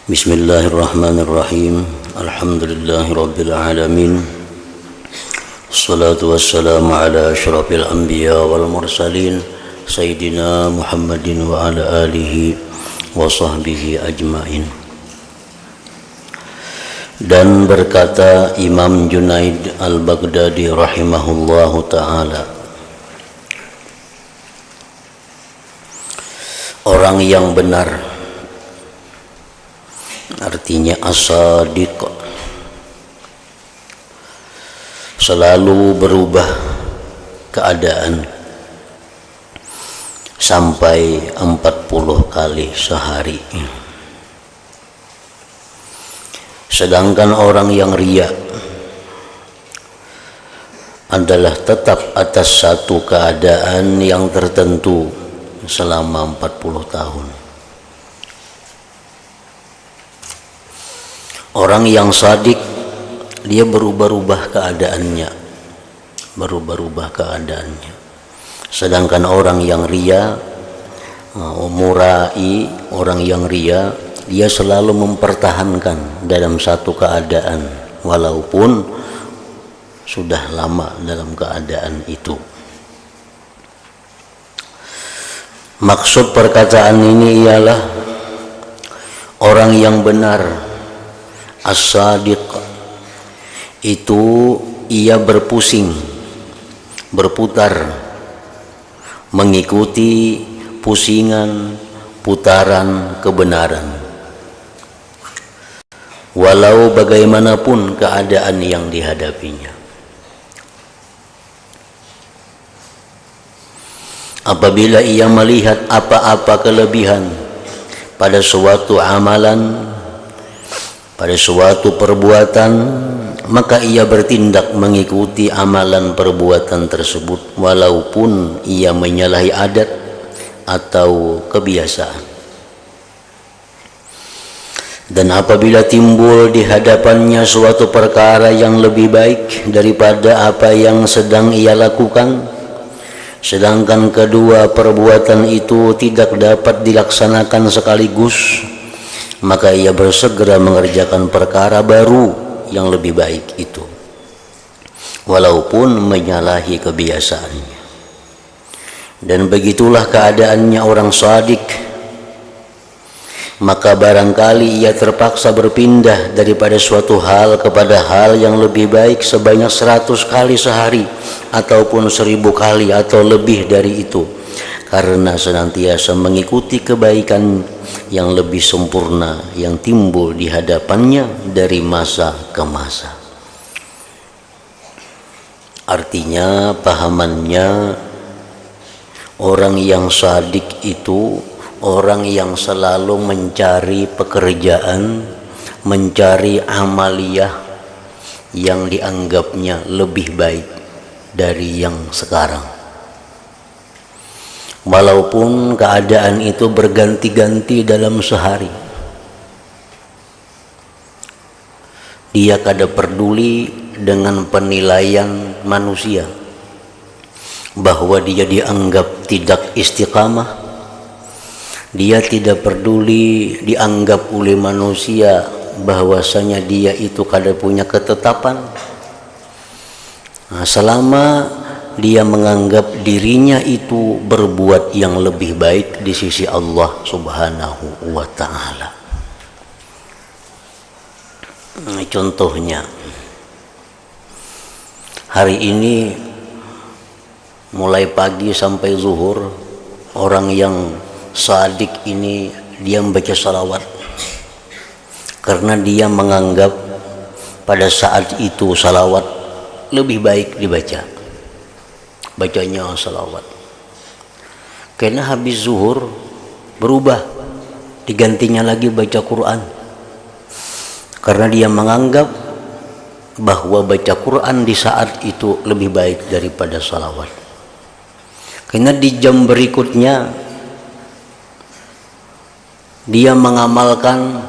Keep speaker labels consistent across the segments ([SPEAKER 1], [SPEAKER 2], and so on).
[SPEAKER 1] Bismillahirrahmanirrahim. Alhamdulillahirabbil alamin. Wassalatu wassalamu ala asyrafil anbiya wal mursalin sayyidina Muhammadin wa ala alihi wa sahbihi ajmain. Dan berkata Imam Junaid al-Baghdadi rahimahullahu ta'ala, orang yang benar, artinya as-sadiq, selalu berubah keadaan sampai 40 kali sehari. Sedangkan orang yang riya adalah tetap atas satu keadaan yang tertentu selama 40 tahun. Orang yang sadik, dia berubah-ubah keadaannya, Sedangkan orang yang riya, murai, orang yang riya, dia selalu mempertahankan dalam satu keadaan walaupun sudah lama dalam keadaan itu. Maksud perkataan ini ialah orang yang benar, as-sadiq, itu ia berpusing, berputar, mengikuti pusingan, putaran kebenaran, walau bagaimanapun keadaan yang dihadapinya. Apabila ia melihat apa-apa kelebihan pada suatu amalan, pada suatu perbuatan, maka ia bertindak mengikuti amalan perbuatan tersebut walaupun ia menyalahi adat atau kebiasaan. Dan apabila timbul di hadapannya suatu perkara yang lebih baik daripada apa yang sedang ia lakukan, sedangkan kedua perbuatan itu tidak dapat dilaksanakan sekaligus, maka ia bersegera mengerjakan perkara baru yang lebih baik itu walaupun menyalahi kebiasaannya. Dan begitulah keadaannya orang sadik. Maka barangkali ia terpaksa berpindah daripada suatu hal kepada hal yang lebih baik sebanyak 100 kali sehari ataupun 1000 kali atau lebih dari itu, karena senantiasa mengikuti kebaikan yang lebih sempurna yang timbul di hadapannya dari masa ke masa. Artinya, pahamannya, orang yang sadik itu orang yang selalu mencari pekerjaan, mencari amaliyah yang dianggapnya lebih baik dari yang sekarang, walaupun keadaan itu berganti-ganti dalam sehari. Dia kada peduli dengan penilaian manusia bahwa dia dianggap tidak istiqamah. Dia tidak peduli dianggap oleh manusia bahwasanya dia itu kada punya ketetapan. Selama dia menganggap dirinya itu berbuat yang lebih baik di sisi Allah Subhanahu wa ta'ala. Contohnya, hari ini mulai pagi sampai zuhur, orang yang sadik ini dia membaca salawat karena dia menganggap pada saat itu salawat lebih baik dibaca. Bacanya salawat. Karena habis zuhur berubah, digantinya lagi baca Quran. Karena dia menganggap bahwa baca Quran di saat itu lebih baik daripada salawat. Karena di jam berikutnya dia mengamalkan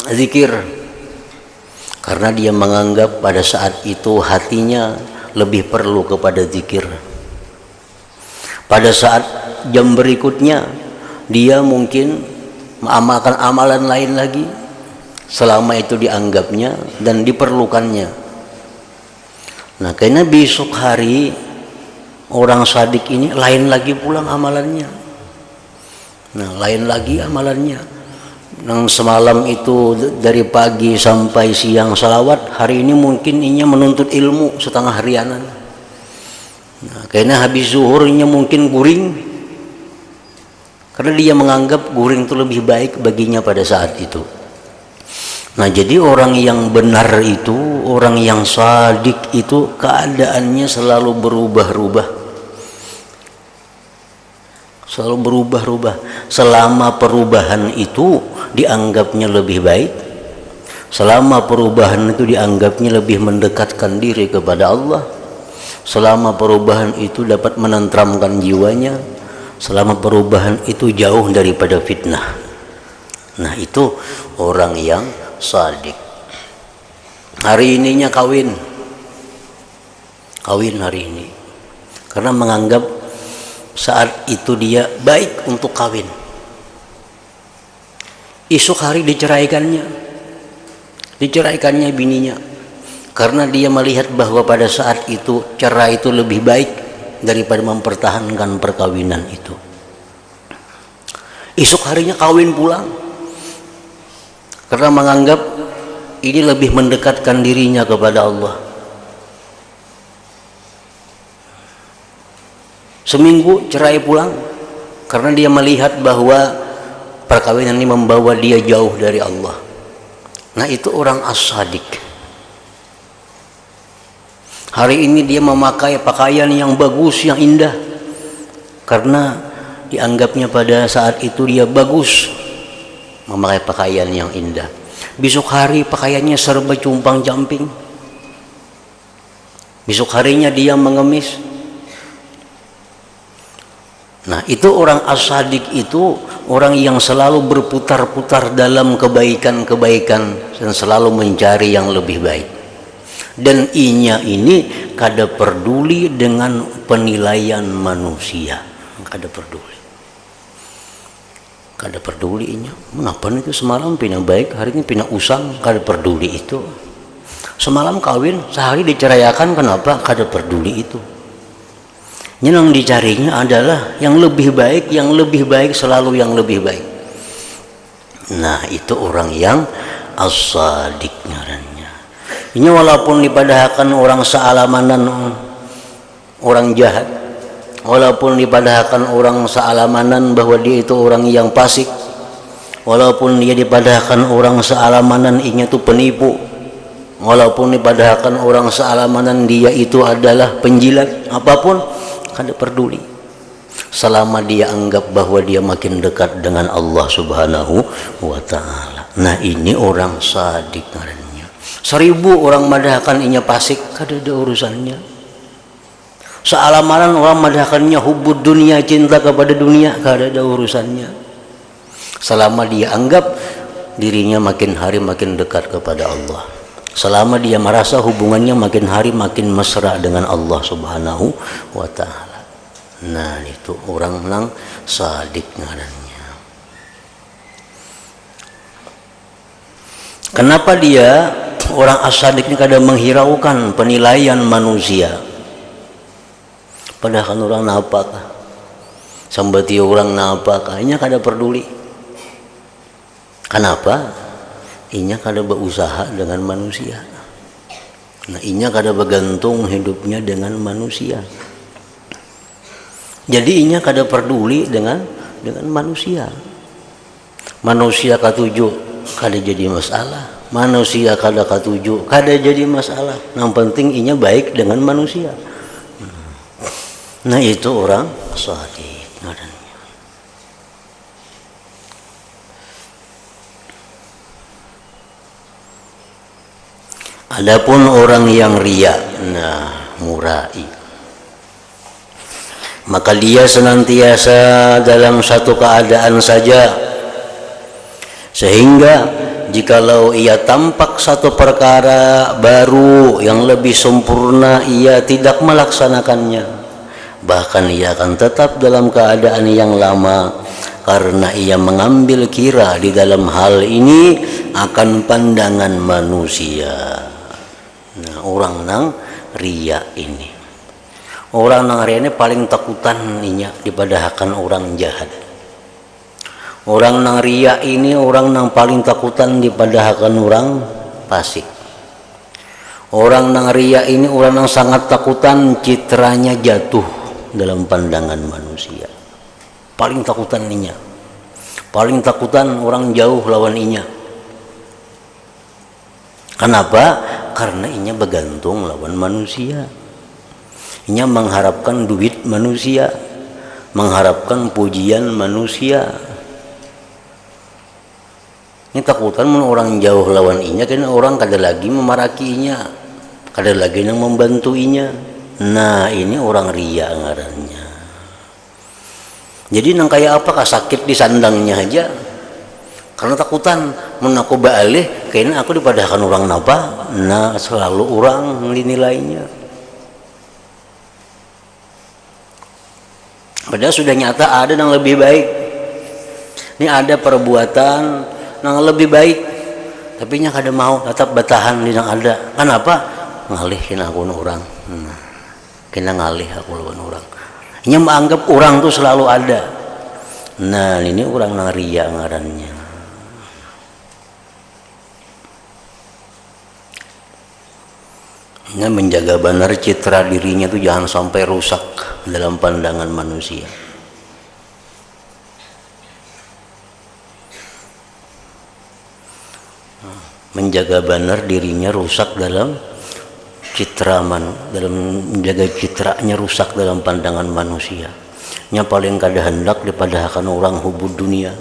[SPEAKER 1] zikir karena dia menganggap pada saat itu hatinya lebih perlu kepada zikir. Pada saat jam berikutnya dia mungkin mengamalkan amalan lain lagi selama itu dianggapnya dan diperlukannya. Nah, karena besok hari orang sadik ini lain lagi pulang amalannya. Nah, lain lagi amalannya. Yang semalam itu dari pagi sampai siang salawat, hari ini mungkin inya menuntut ilmu setengah harianan. Nah, karena habis zuhurnya mungkin guring, karena dia menganggap guring itu lebih baik baginya pada saat itu. Nah, jadi orang yang benar itu, orang yang sadik itu keadaannya selalu berubah-ubah. Selalu berubah-ubah. Selama perubahan itu dianggapnya lebih baik, selama perubahan itu dianggapnya lebih mendekatkan diri kepada Allah, selama perubahan itu dapat menenteramkan jiwanya, selama perubahan itu jauh daripada fitnah. Nah, itu orang yang sadik. Hari ininya kawin hari ini karena menganggap saat itu dia baik untuk kawin. Esok hari diceraikannya bininya karena dia melihat bahwa pada saat itu cerai itu lebih baik daripada mempertahankan perkawinan itu. Esok harinya kawin pulang karena menganggap ini lebih mendekatkan dirinya kepada Allah. Seminggu cerai pulang karena dia melihat bahwa perkawinan ini membawa dia jauh dari Allah. Nah, itu orang as-sadik. Hari ini dia memakai pakaian yang bagus, yang indah karena dianggapnya pada saat itu dia bagus memakai pakaian yang indah. Besok hari pakaiannya serba cumpang camping. Besok harinya dia mengemis. Nah, itu orang as-sadik itu orang yang selalu berputar-putar dalam kebaikan-kebaikan dan selalu mencari yang lebih baik. Dan inya ini kada peduli dengan penilaian manusia, kada peduli inya. Mengapa itu semalam pina baik, hari ini pina usang, kada peduli itu. Semalam kawin, sehari diceraikan, kenapa? Kada peduli itu. Yang dicarinya adalah yang lebih baik, selalu yang lebih baik. Nah, itu orang yang as-sadik ngarannya. Ini walaupun dipadahkan orang sealamanan, orang jahat, walaupun dipadahkan orang sealamanan bahwa dia itu orang yang fasik, walaupun dia dipadahkan orang sealamanan inya itu penipu, walaupun dipadahkan orang sealamanan dia itu adalah penjilat, apapun kada peduli selama dia anggap bahwa dia makin dekat dengan Allah Subhanahu wa ta'ala. Nah, ini orang sadik ngarannya. 1000 orang madahkan inya pasik, kada ada urusannya. Sealamaran orang madahkannya hubud dunia, cinta kepada dunia, kada ada urusannya. Selama dia anggap dirinya makin hari makin dekat kepada Allah, selama dia merasa hubungannya makin hari makin mesra dengan Allah Subhanahu wa ta'ala. Nah, itu orang yang sadik ngarannya. Kenapa dia orang as-sadik ini kadang menghiraukan penilaian manusia? Padahal kan orang napak, sambati orang napak, inya kada peduli. Kenapa? Inya kada berusaha dengan manusia. Nah, inya kada bergantung hidupnya dengan manusia. Jadi inya kada peduli dengan manusia. Manusia katuju kada jadi masalah. Manusia kada katuju kada jadi masalah. Yang penting inya baik dengan manusia. Nah, itu orang sadik ngarannya. Adapun orang yang riya, nah, murai, maka dia senantiasa dalam satu keadaan saja, sehingga jikalau ia tampak satu perkara baru yang lebih sempurna, ia tidak melaksanakannya, bahkan ia akan tetap dalam keadaan yang lama karena ia mengambil kira di dalam hal ini akan pandangan manusia. Nah, orang nang riya ini, orang nang riya ini paling takutan inya daripada akan orang jahat. Orang nang riya ini orang nang paling takutan daripada akan orang fasik. Orang nang riya ini orang nang sangat takutan citranya jatuh dalam pandangan manusia. Paling takutan inya, paling takutan orang jauh lawan inya. Kenapa? Karena inya bergantung lawan manusia. Inya mengharapkan duit manusia, mengharapkan pujian manusia. Ini takutan orang jauh lawan inya, karena orang kada lagi memaraki inya, kada lagi yang membantu inya. Nah, ini orang riya ngarannya. Jadi nang kayak apa sakit di sandangnya aja, karena takutan menaku baalih kayaknya aku dipadahkan orang napa. Nah, selalu orang nilainya, padahal sudah nyata ada yang lebih baik. Ini ada perbuatan yang lebih baik, tapi nya kada mau, tetap bertahan di yang ada. Kenapa? Ngalihin aku orang, kena ngalih aku lawan orang. Nya menganggap orang tuh selalu ada. Nah, ini orang nang riya ngarannya. Nya menjaga benar citra dirinya tuh jangan sampai rusak dalam pandangan manusia. Menjaga benar dirinya rusak dalam citra dalam menjaga citranya rusak dalam pandangan manusia. Nya paling kada hendak dipadahkan orang hubud dunia.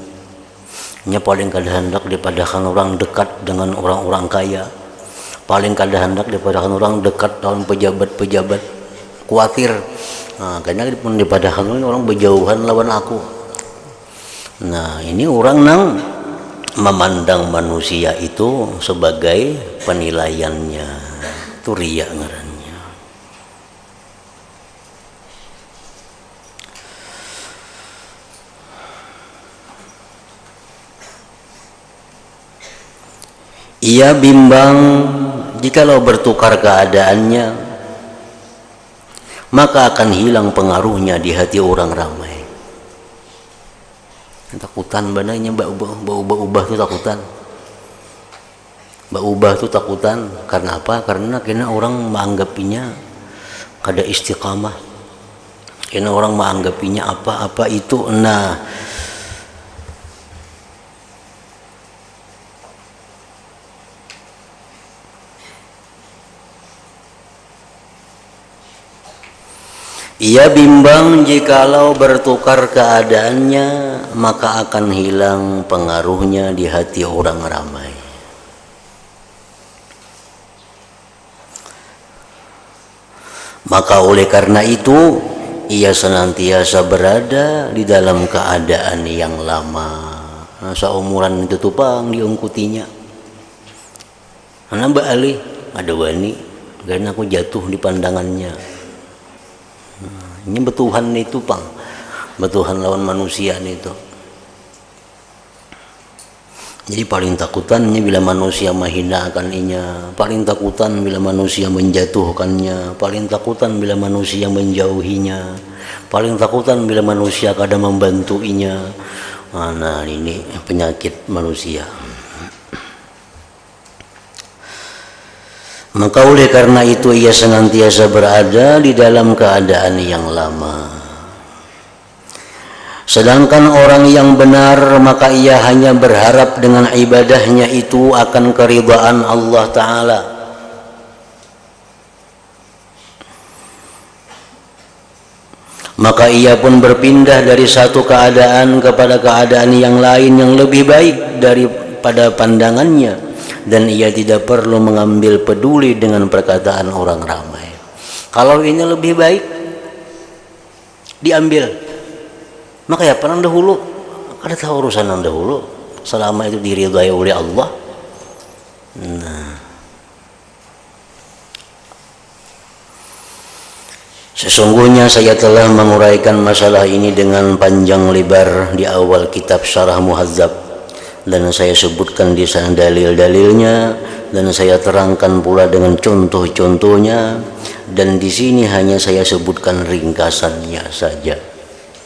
[SPEAKER 1] Nya paling kada hendak dipadahkan orang dekat dengan orang-orang kaya. Paling kada hendak dipadahkan orang dekat dengan pejabat-pejabat. Khawatir, nah, karena dipadahkan orang berjauhan lawan aku. Nah, ini orang nang memandang manusia itu sebagai penilaiannya. Itu riya ngarannya. Ia bimbang jikalau bertukar keadaannya, maka akan hilang pengaruhnya di hati orang ramai. Takutan bananya ubah tuh takutan. Ubah tuh takutan. Karena apa? Karena kena orang menganggapnya kada istiqamah. Kena orang menganggapnya apa-apa itu. Nah, ia bimbang jikalau bertukar keadaannya, maka akan hilang pengaruhnya di hati orang ramai. Maka oleh karena itu ia senantiasa berada di dalam keadaan yang lama. Nah, seumuran itu tupang diungkutinya. Karena Mbak Ali ada wani, karena aku jatuh di pandangannya. Ini betuhan itu pang, betuhan lawan manusia itu. Jadi paling takutannya bila manusia menghinakan inya, paling takutan bila manusia menjatuhkannya, paling takutan bila manusia menjauhinya, paling takutan bila manusia kadang membantu inya. Nah, ini penyakit manusia. Maka oleh karena itu ia senantiasa berada di dalam keadaan yang lama. Sedangkan orang yang benar, maka ia hanya berharap dengan ibadahnya itu akan keridhaan Allah Ta'ala. Maka ia pun berpindah dari satu keadaan kepada keadaan yang lain yang lebih baik daripada pandangannya. Dan ia tidak perlu mengambil peduli dengan perkataan orang ramai. Kalau ini lebih baik, diambil. Maka ya pernah dahulu, ada tahu urusan yang dahulu, selama itu diridhai oleh Allah. Nah, Sesungguhnya saya telah menguraikan masalah ini dengan panjang lebar di awal kitab Syarah Muhadzab, dan saya sebutkan di sana dalil-dalilnya, dan saya terangkan pula dengan contoh-contohnya, dan di sini hanya saya sebutkan ringkasannya saja.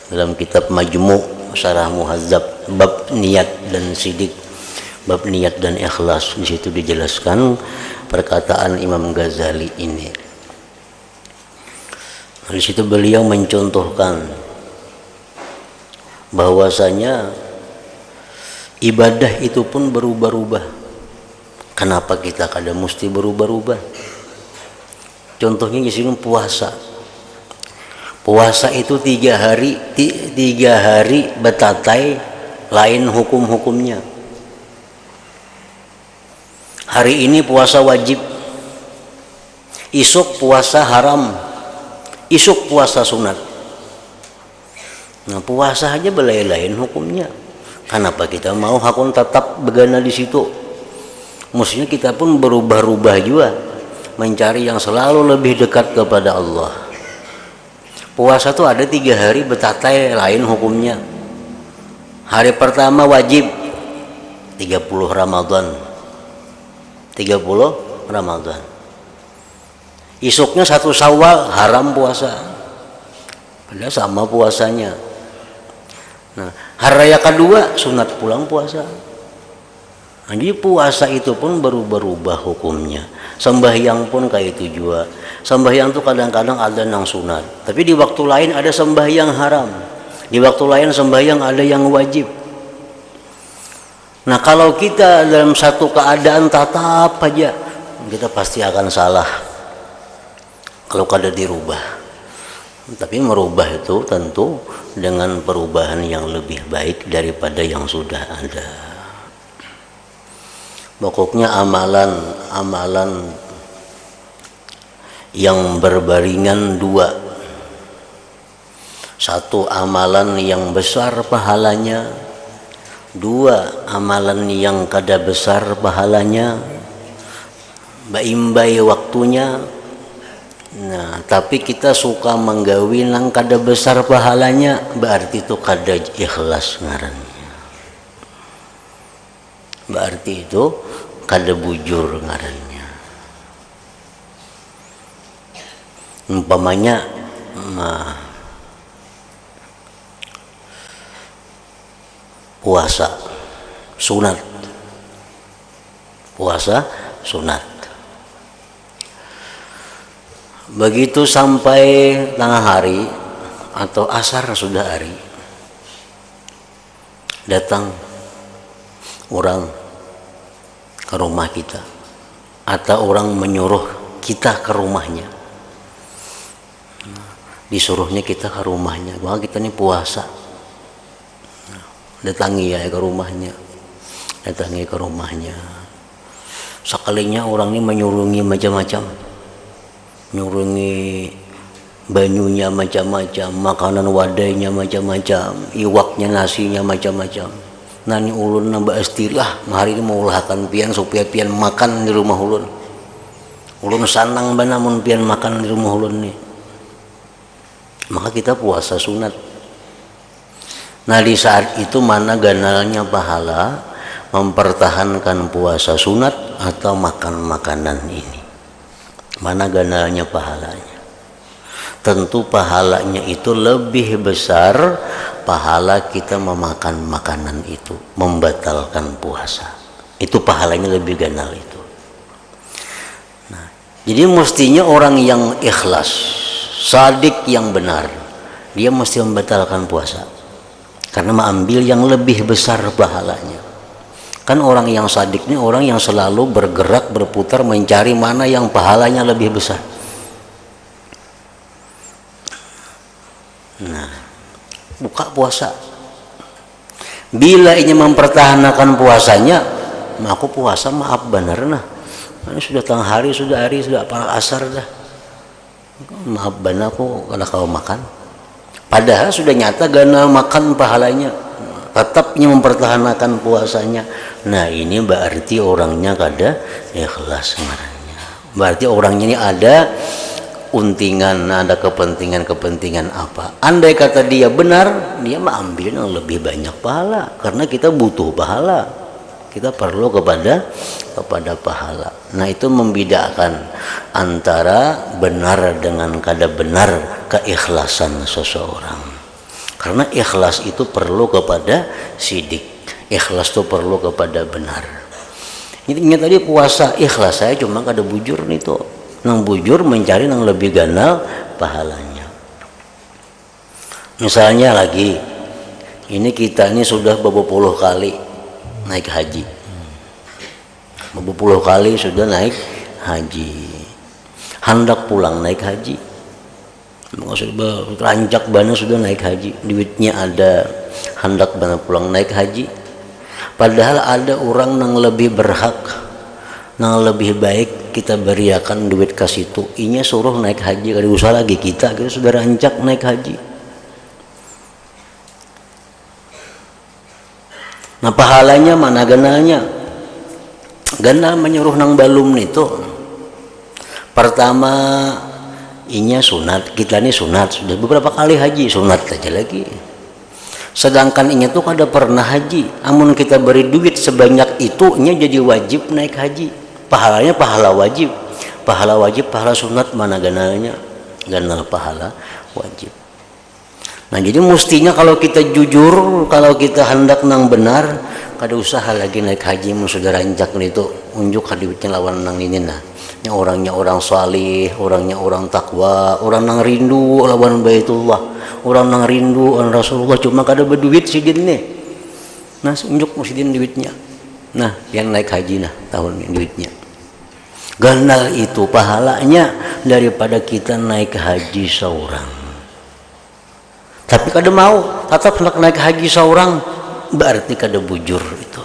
[SPEAKER 1] Dalam kitab Majmu' Syarah Muhadzab bab niat dan sidik, bab niat dan ikhlas, di situ dijelaskan perkataan Imam Ghazali ini. Di situ beliau mencontohkan bahwasanya ibadah itu pun berubah-ubah. Kenapa kita kada mesti berubah-ubah? Contohnya di sini puasa. Puasa itu 3 hari betatai, lain hukum-hukumnya. Hari ini puasa wajib, isuk puasa haram, isuk puasa sunat. Nah, puasa aja lain hukumnya. Kenapa kita mau hakun tetap begana di situ? Maksudnya kita pun berubah-ubah juga, mencari yang selalu lebih dekat kepada Allah. Puasa tuh ada 3 hari betatai, lain hukumnya. Hari pertama wajib 30 Ramadan. 30 Ramadan. Isuknya 1 Syawal haram puasa. Padahal sama puasanya. Nah, hari raya kedua sunat pulang puasa. Nah, jadi puasa itu pun berubah-ubah hukumnya. Sembahyang pun kayak itu juga. Sembahyang tuh kadang-kadang ada yang sunat, tapi di waktu lain ada sembahyang haram. Di waktu lain sembahyang ada yang wajib. Nah, kalau kita dalam satu keadaan tatap aja, kita pasti akan salah kalau kada dirubah. Tapi merubah itu tentu dengan perubahan yang lebih baik daripada yang sudah ada. Pokoknya amalan yang berbaringan 2. 1 amalan yang besar pahalanya, 2 amalan yang kada besar pahalanya, baimbai waktunya. Nah, tapi kita suka menggawi nang kada besar pahalanya, berarti itu kada ikhlas ngarannya. Berarti itu kada bujur ngarannya. Umpamanya puasa sunat. Puasa sunat. Begitu sampai tengah hari atau asar sudah hari, datang orang ke rumah kita atau orang menyuruh kita ke rumahnya. Disuruhnya kita ke rumahnya, bahwa kita ini puasa. Datangi ya ke rumahnya. Datangi ke rumahnya. Sekalinya orang ini menyurungi macam-macam. Nyurungi banyunya macam-macam, makanan wadainya macam-macam, iwaknya nasinya macam-macam. Nani ulun nambah istilah, hari ini mau ulahkan pian supaya pian makan di rumah ulun. Ulun sanang banamun pian makan di rumah ulun nih. Maka kita puasa sunat. Nah, di saat itu mana ganalnya pahala mempertahankan puasa sunat atau makan makanan ini? Mana ganalnya pahalanya? Tentu pahalanya itu lebih besar pahala kita memakan makanan itu, membatalkan puasa. Itu pahalanya lebih ganal itu. Nah, jadi mestinya orang yang ikhlas, sadik yang benar, dia mesti membatalkan puasa karena mengambil yang lebih besar pahalanya. Kan orang yang sadik ini orang yang selalu bergerak berputar mencari mana yang pahalanya lebih besar. Nah, buka puasa. Bila ini mempertahankan puasanya, aku puasa maaf benar nah. Ini sudah tengah hari, sudah para asar dah. Maaf benar aku kalau kau makan. Padahal sudah nyata gana makan pahalanya. Tetapnya mempertahankan puasanya. Nah, ini berarti orangnya kada ikhlas ngarannya. Berarti orangnya ini ada untingan, ada kepentingan apa. Andai kata dia benar, dia mah ambil yang lebih banyak pahala, karena kita butuh pahala, kita perlu kepada pahala. Nah, itu membedakan antara benar dengan kada benar keikhlasan seseorang. Karena ikhlas itu perlu kepada sidik, ikhlas itu perlu kepada benar. Ini tadi puasa ikhlas, saya cuma kada bujur nih tuh, nang bujur mencari nang lebih ganal pahalanya. Misalnya lagi, ini kita ini sudah beberapa puluh kali naik haji, beberapa puluh kali sudah naik haji, hendak pulang naik haji, rancak bana sudah naik haji, duitnya ada, hendak bana pulang naik haji. Padahal ada orang yang lebih berhak, yang lebih baik kita beriakan duit ke situ. Inya suruh naik haji, kada usah lagi kita sudah rancak naik haji. Nah, pahalanya mana ganalnya? Ganal menyuruh nang balum itu. Pertama, inya sunat, kita ini sunat sudah beberapa kali haji, sunat aja lagi. Sedangkan inya tuh kada pernah haji, amun kita beri duit sebanyak itu, inya jadi wajib naik haji. Pahalanya pahala wajib, pahala sunat mana ganalnya? Ganal pahala wajib. Nah, jadi mestinya kalau kita jujur, kalau kita hendak nang benar, kada usaha lagi naik haji, sudah rancak itu unjuk duitnya lawan nang ini nah. Yang orangnya orang salih, orangnya orang takwa, orang nang rindu lawan Baitullah, orang nang rindu an Rasulullah, cuma kada berduit sidin nih. Nah, unjuk sidin duitnya. Nah, yang naik haji nah tahun ini duitnya. Ganal itu pahalanya daripada kita naik haji seorang. Tapi kada mau, tetap hendak naik haji seorang, berarti kada bujur itu.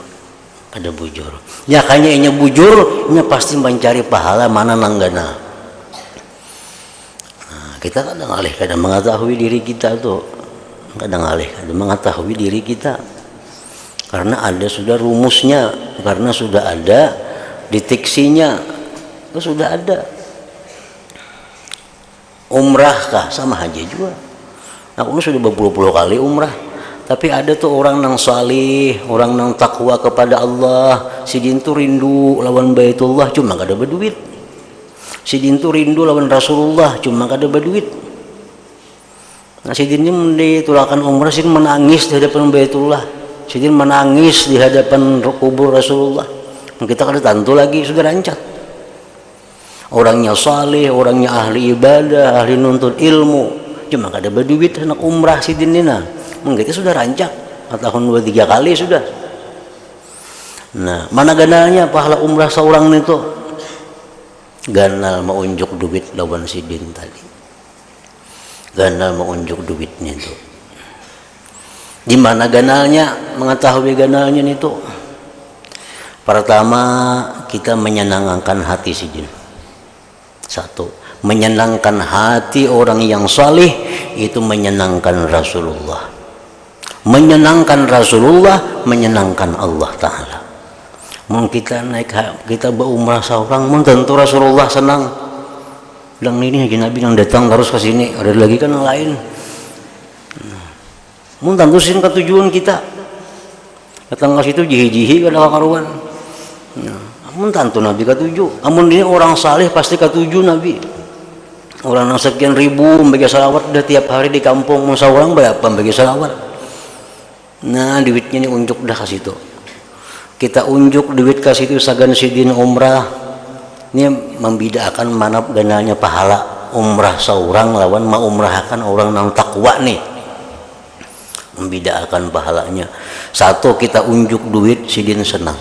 [SPEAKER 1] Ada bujur. Ya kayaknya inya bujur, inya pasti mencari pahala mana nang ganal. Nah, kita kadang mengetahui diri kita tuh, kadang mengetahui diri kita. Karena ada sudah rumusnya, karena sudah ada diteksinya, itu sudah ada. Umrah kah sama haji juga. Aku sudah berpuluh-puluh kali umrah. Tapi ada tuh orang nang salih, orang nang takwa kepada Allah, sidin tuh rindu lawan Baitullah, cuma kada berduit. Sidin tuh rindu lawan Rasulullah, cuma kada berduit. Nah, sidin ini ditulakan umrah, sidin menangis di hadapan Baitullah, sidin menangis di hadapan kubur Rasulullah. Kita kada tentu lagi sudah rancak. Orangnya salih, orangnya ahli ibadah, ahli nuntut ilmu, cuma kada berduit hendak umrah sidin ini nah. Kita sudah rancak tahun 2-3 kali sudah. Nah, mana ganalnya pahala umrah seorang itu? Ganal mau unjuk duit lawan sidin tadi. Ganal mau unjuk duitnya itu. Di mana ganalnya? Mengetahui ganalnya itu. Pertama, kita menyenangkan hati sidin. Satu, menyenangkan hati orang yang salih itu menyenangkan Rasulullah. Menyenangkan Rasulullah, menyenangkan Allah Ta'ala. Mau kita naik, kita berumrah seorang, mau tentu Rasulullah senang. Bilang ini haji Nabi yang datang terus ke sini, ada lagi kan yang lain. Mau tentu sin ke tujuan kita. Datang ke situ jihi-jihi kada karuan. Mau tentu Nabi ke tujuh. Amun ini orang saleh pasti ke tujuh Nabi. Orang yang sekian ribu bagi salawat udah tiap hari di kampung, mau seorang berapa bagi salawat. Nah, duitnya ini unjuk dah ke situ. Kita unjuk duit ke situ sagan sidin umrah. Ini membedakan mana ganalnya pahala umrah seorang lawan maumrahkan orang nang takwa nih. Membedakan pahalanya. Satu, kita unjuk duit sidin senang.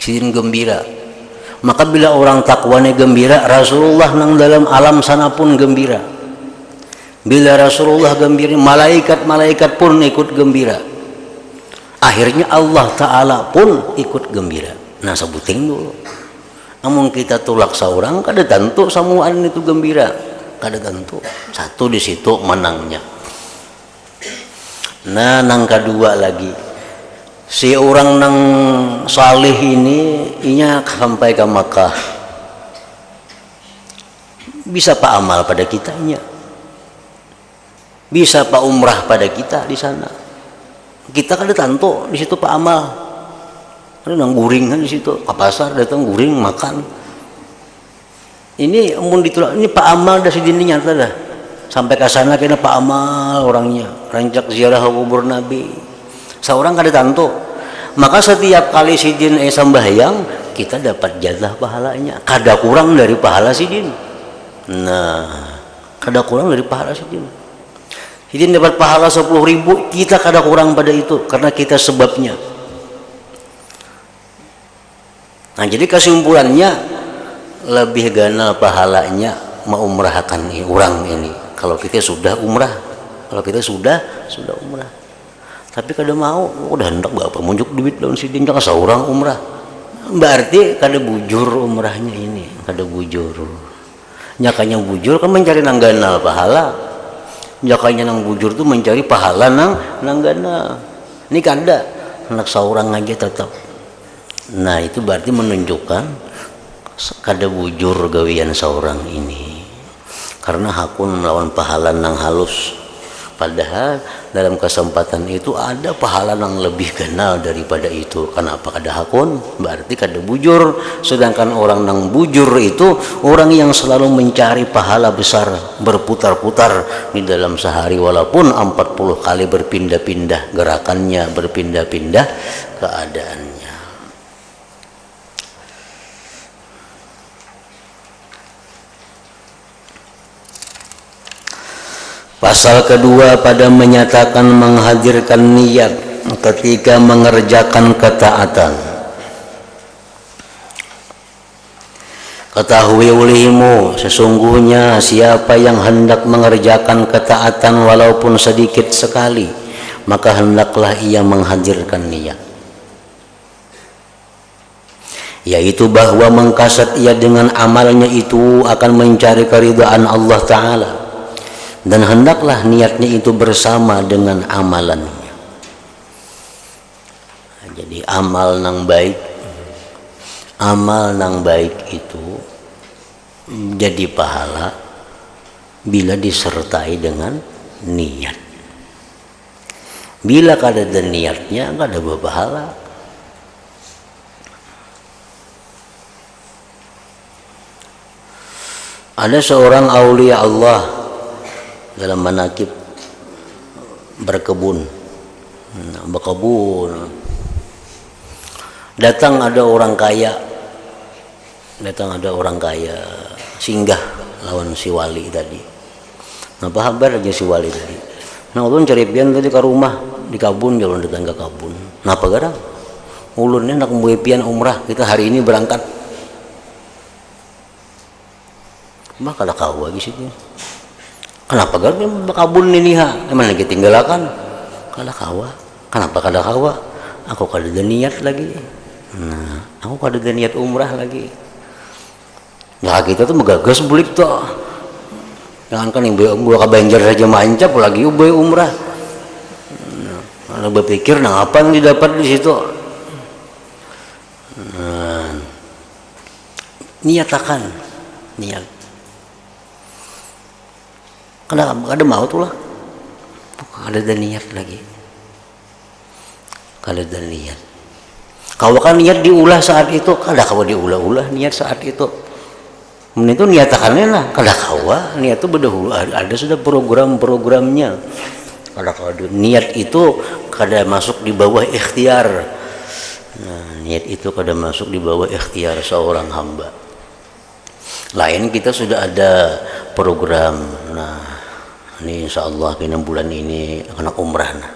[SPEAKER 1] Sidin gembira. Maka bila orang takwanya gembira, Rasulullah nang dalam alam sana pun gembira. Bila Rasulullah gembira, malaikat-malaikat pun ikut gembira. Akhirnya Allah Ta'ala pun ikut gembira. Nah, sebutin dulu. Namun kita tulak seorang, kada tentu samuan itu gembira. Kada tentu. Satu di situ menangnya. Nah, nang kedua lagi. Si orang nang salih ini, inya sampai ke Makkah. bisa pak amal pada kitanya, bisa pak umrah pada kita di sana. Kita kan tanto di situ pak amal, ada nang guring kan di situ, ke pasar datang guring makan. Ini mun ditolak ini pak amal dah sidin nyata dah. Sampai ke sana kena pak amal orangnya, rancak ziarah kubur Nabi. Seorang kada tanto. Maka setiap kali sidin sambahyang kita dapat jatah pahalanya, kada kurang dari pahala sidin. Nah, kada kurang dari pahala sidin. Sidin dapat pahala 10.000, kita kada kurang pada itu karena kita sebabnya. Nah, jadi kesimpulannya lebih ganal pahalanya mengumrahkan orang ini. Kalau kita sudah umrah, kalau kita sudah umrah. Tapi kada mau, udah hendak bapak munjuk duit daun sidin jangan seorang umrah. Berarti kada bujur umrahnya ini, kada bujur. Nyakanya bujur kan mencari nangganal pahala. Nyakanya nang bujur tuh mencari pahala nang ganal. Ini kada, hendak seorang aja tetap. Nah, itu berarti menunjukkan kada bujur gawian seorang ini. Karena hakun melawan pahala nang halus. Padahal dalam kesempatan itu ada pahala yang lebih kenal daripada itu. Kenapa kada hakun? Berarti kada bujur. Sedangkan orang yang bujur itu orang yang selalu mencari pahala besar, berputar-putar di dalam sehari walaupun 40 kali berpindah-pindah gerakannya, berpindah-pindah keadaannya. Pasal kedua pada menyatakan menghadirkan niat ketika mengerjakan ketaatan. Ketahui olehmu sesungguhnya siapa yang hendak mengerjakan ketaatan walaupun sedikit sekali, maka hendaklah ia menghadirkan niat. Yaitu bahwa mengkasat ia dengan amalnya itu akan mencari keridhaan Allah Ta'ala. Dan hendaklah niatnya itu bersama dengan amalannya. Jadi amal nang baik itu jadi pahala bila disertai dengan niat. Bila kada ada niatnya kada berpahala. Ada seorang aulia Allah dalam manakib berkebun. Datang ada orang kaya singgah lawan si wali tadi. Nah, kabar aja si wali tadi. Nah, ulun cari pian tadi ke rumah di kabun, jalan datang ke kabun. Napa garang? Ulunnya nak membawa pian umrah, kita hari ini berangkat. Bah kada kawa gitu. Kenapa gak kabun ini ha? Emang lagi tinggalakan? Kada kawa. Kenapa kada kawa? Aku kada ada niat lagi. Nah, aku kada ada niat umrah lagi. Nah, kita tuh megagas bulik tuh. Jangan kan yang gua ke Banjar saja mancap lagi ubay umrah. Nah, kalau berpikir nah apa yang didapat di situ? Nah, niatakan niat. Kada mau tuh lah, kada ada niat lagi, kada ada niat. Kalau kan niat diulah saat itu, kada kawa diulah-ulah niat saat itu. Men itu niatakannya lah, kada kawa niat itu berdahulu ada sudah program-programnya. Kada kawa niat itu kada masuk di bawah ikhtiar. Nah, niat itu kada masuk di bawah ikhtiar seorang hamba. Lain kita sudah ada program. Nah, ini insya Allah kena bulan ini kena umrah nah.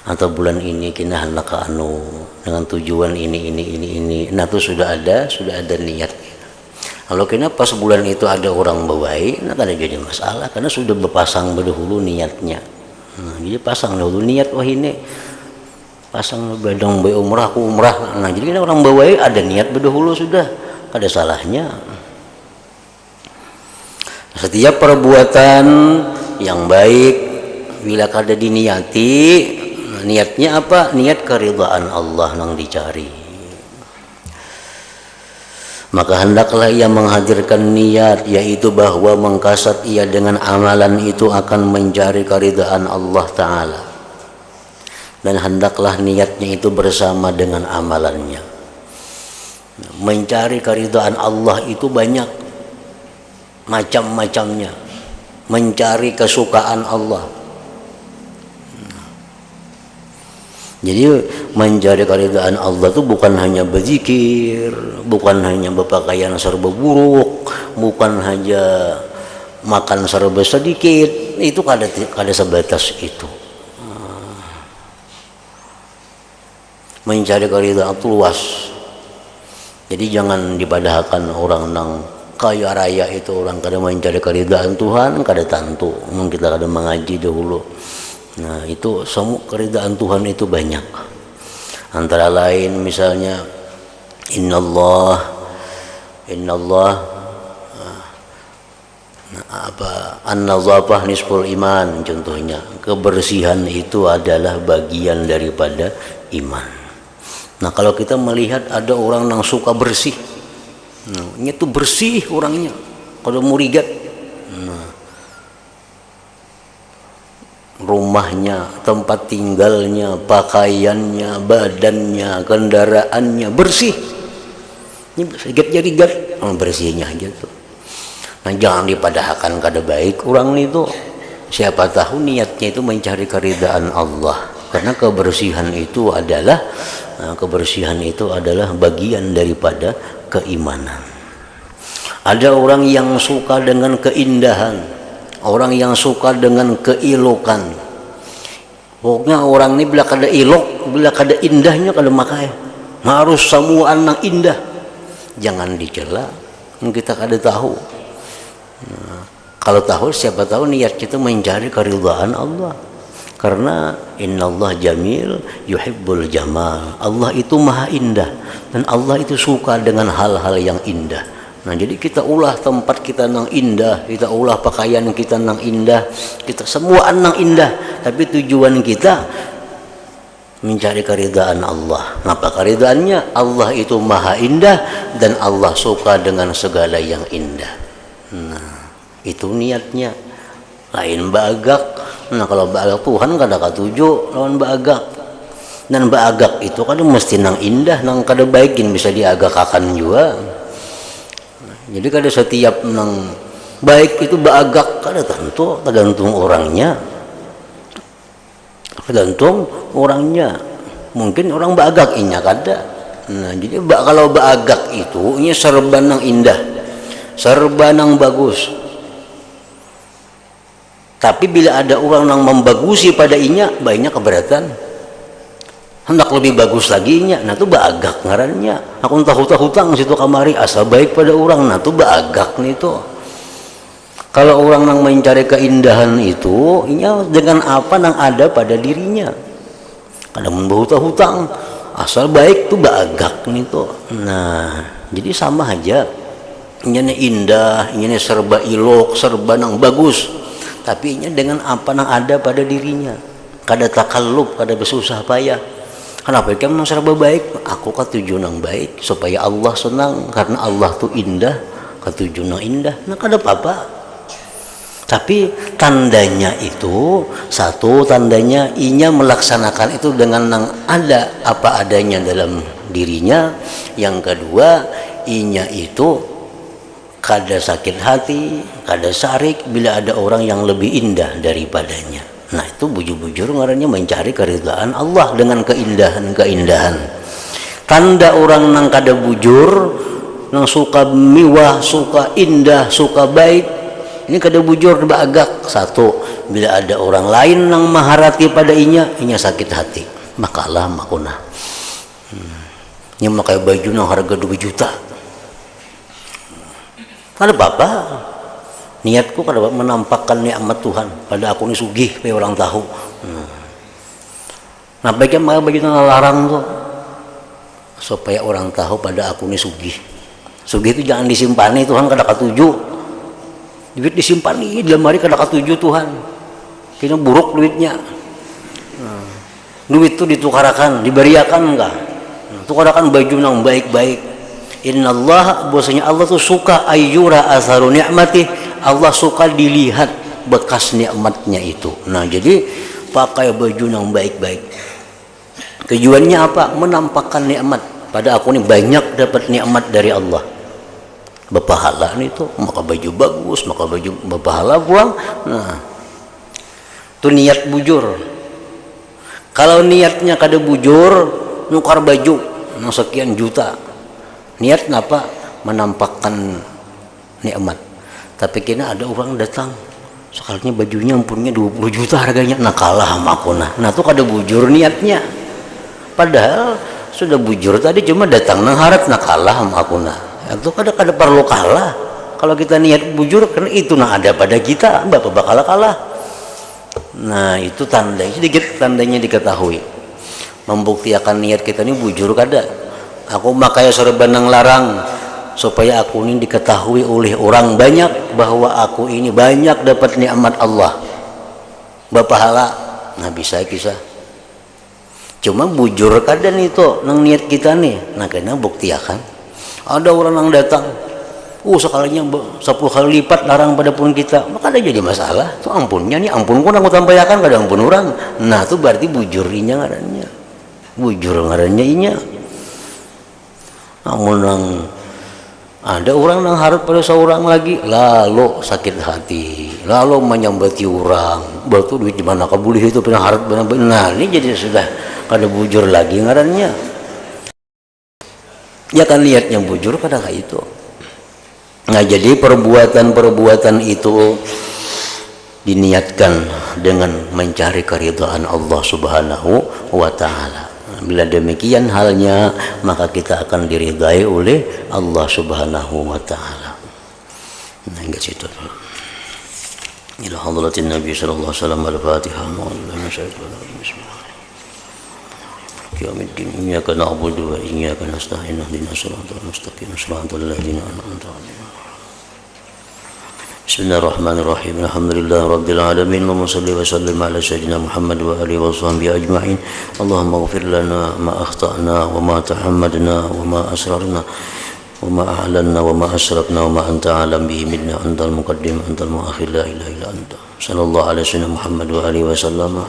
[SPEAKER 1] Atau bulan ini kena hendak ke anu dengan tujuan ini. Nah itu sudah ada niat. Kalau kena pas bulan itu ada orang bawai, nah kan jadi masalah karena sudah berpasang berdahulu niatnya. Nah, jadi pasang dahulu niat wah ini pasang bedong bayi umrah aku umrah. Nah jadi kena orang bawai ada niat berdahulu sudah, ada salahnya. Setiap perbuatan yang baik bila kada diniati, niatnya apa? Niat keridhaan Allah yang dicari. maka hendaklah ia menghadirkan niat, yaitu bahwa mengkasat ia dengan amalan itu akan mencari keridhaan Allah Ta'ala, dan hendaklah niatnya itu bersama dengan amalannya. Mencari keridhaan Allah itu banyak macam-macamnya. Mencari kesukaan Allah. Jadi mencari keridhaan Allah itu bukan hanya berzikir, bukan hanya berpakaian serba buruk, bukan hanya makan serba sedikit. Itu kada sebatas itu. Mencari keridhaan itu luas. Jadi jangan dipadahkan orang nang kaya raya itu orang kada mencari keridhaan Tuhan, kada tantu. Kita kada mengaji dahulu. Nah, itu semua keridhaan Tuhan itu banyak. Antara lain misalnya innallah an-nazafah nisful iman, contohnya. Kebersihan itu adalah bagian daripada iman. Nah, kalau kita melihat ada orang yang suka bersih, ini tuh bersih orangnya, kalau murigat, rumahnya, tempat tinggalnya, pakaiannya, badannya, kendaraannya bersih. Ini rigat-rigat, bersihnya aja tuh. Nah, jangan dipadahkan kada baik orang itu. Siapa tahu niatnya itu mencari keridhaan Allah. Karena kebersihan itu adalah bagian daripada keimanan. Ada orang yang suka dengan keindahan, orang yang suka dengan keelokan. Pokoknya orang ini bila kada elok, bila kada indahnya kada makai. Harus semua anak indah. Jangan dicela, kita kada tahu. Nah, kalau tahu, siapa tahu niat kita mencari keridhaan Allah. Karena innallah jamil yuhibbul jamal. Allah itu maha indah dan Allah itu suka dengan hal-hal yang indah. Nah, jadi kita ulah tempat kita nang indah, kita ulah pakaian kita nang indah, kita semua nang indah, tapi tujuan kita mencari keridhaan Allah. Apa keridhaannya? Allah itu maha indah dan Allah suka dengan segala yang indah. Nah, itu niatnya. Lain bagak. Nah, kalau bagak Tuhan kada katuju lawan bagak. Dan bagak itu kan mesti nang indah, nang kada baikin bisa diagakakan juga. Jadi kada setiap nang baik itu bagak, kada tentu, tergantung orangnya. Tergantung orangnya. Mungkin orang bagak inya kada. Nah, jadi kalau bagak itu inya serba nang indah, serba nang bagus. Tapi bila ada orang yang membagusi pada inya, banyak keberatan. Hendak lebih bagus lagi inya, nah itu bagak ngarannya. Aku hutang situ kamari asa baik pada orang, nah itu bagak nih itu. Kalau orang yang mencari keindahan itu, inya dengan apa yang ada pada dirinya. Kada hutang, asal baik itu bagak nih itu. Nah, jadi sama aja. Inya indah, inya serba ilok, serba nang bagus. Tapi inya dengan apa yang ada pada dirinya. Kada takallub, kada bersusah payah. Kenapa kamu nang serba baik? Aku katuju nang baik supaya Allah senang, karena Allah tuh indah, katuju nang indah. Nah, kada apa-apa. Tapi tandanya itu satu, tandanya inya melaksanakan itu dengan nang ada apa adanya dalam dirinya. Yang kedua, inya itu kada sakit hati, kada sarik bila ada orang yang lebih indah daripadanya. Nah, itu bujur-bujur ngarannya mencari keridhaan Allah dengan keindahan-keindahan. Tanda orang nang kada bujur, nang suka miwah, suka indah, suka baik, ini kada bujur bagak. Satu, bila ada orang lain nang maharati pada inya sakit hati, makalah makuna. Nya makai baju nang harga 2 juta. Kada apa-apa. Niatku kada menampakkan nikmat Tuhan pada aku ni sugih supaya orang tahu. Nah, baiknya malah bagi larang tuh supaya orang tahu pada aku ni sugih. Sugih itu jangan disimpani, Tuhan kada katuju. Duit disimpani di lemari kada katuju Tuhan. Kena buruk duitnya. Duit itu ditukarakan, diberiakan enggak? Tukarakan baju nang baik-baik. Innallaha, bahwasanya Allah tuh suka ayyura atharu ni'mati, Allah suka dilihat bekas nikmatnya itu. Nah, jadi pakai baju yang baik-baik. Tujuannya apa? Menampakkan nikmat. Pada aku ini banyak dapat nikmat dari Allah. Berpahala nih tuh, maka baju bagus, maka baju berpahala buang. Nah, itu niat bujur. Kalau niatnya kada bujur, nukar baju sekian juta. Niat apa? Menampakkan nikmat. Tapi kena ada orang datang, sekalinya bajunya ampunnya 20 juta harganya, nah kalah sama aku. Nah tuh kada bujur niatnya. Padahal sudah bujur tadi, cuma datang nang harap nah kalah sama aku. Nah itu kada perlu kalah. Kalau kita niat bujur, karena itu nah ada pada kita, bapak bakal kalah. Nah itu tandanya, sedikit tandanya diketahui. Membuktikan niat kita ini bujur kada. Aku makanya sorban nang larang supaya aku ini diketahui oleh orang banyak bahwa aku ini banyak dapat nikmat Allah, berpahala. Nah bisa kisah. Cuma bujur kada nih itu nang niat kita nih. Nah kena buktikan. Ada orang yang datang, sekalinya 10 kali lipat larang pada pun kita, maka ada jadi masalah. Tuh ampunnya nih, ampun ku aku tampayakan kada ampun orang. Nah itu berarti bujur inya ngarannya. Bujur ngarannya inya. Namun ada orang yang harap pada seorang lagi, lalu sakit hati, lalu menyambati orang, batu duit di mana kabulih itu pernah harap benar. Nah ini jadi sudah kada bujur lagi ngarannya. Ya kan lihatnya bujur kada kayak itu. Nah jadi perbuatan-perbuatan itu diniatkan dengan mencari keridhaan Allah Subhanahu wa Ta'ala. Bila demikian halnya, maka kita akan diridai oleh Allah Subhanahu wa Ta'ala. Nah, enggak situ. Ila hadratin Nabi sallallahu alaihi wasallam, al-Fatihah. Bismillahirrahmanirrahim. Iyyaka na'budu wa iyyaka nasta'in. Ihdinas siratal mustaqim. Shiratal ladzina an'amta 'alaihim. Bismillahirrahmanirrahim. Alhamdulillah rabbil alamin. Allahumma shalli wa sallim ala sayyidina Muhammad wa alihi wa sahbihi ajma'in. Allahumma ighfir lana ma akhta'na wa ma tahammadna wa ma asrarna wa ma a'lanna wa ma asrafna wa ma anta alam bihi minna, antal muqaddim antal muakhir, la ilaha illa anta. Sallallahu alaihi wa sallam Muhammad wa alihi wa sallam.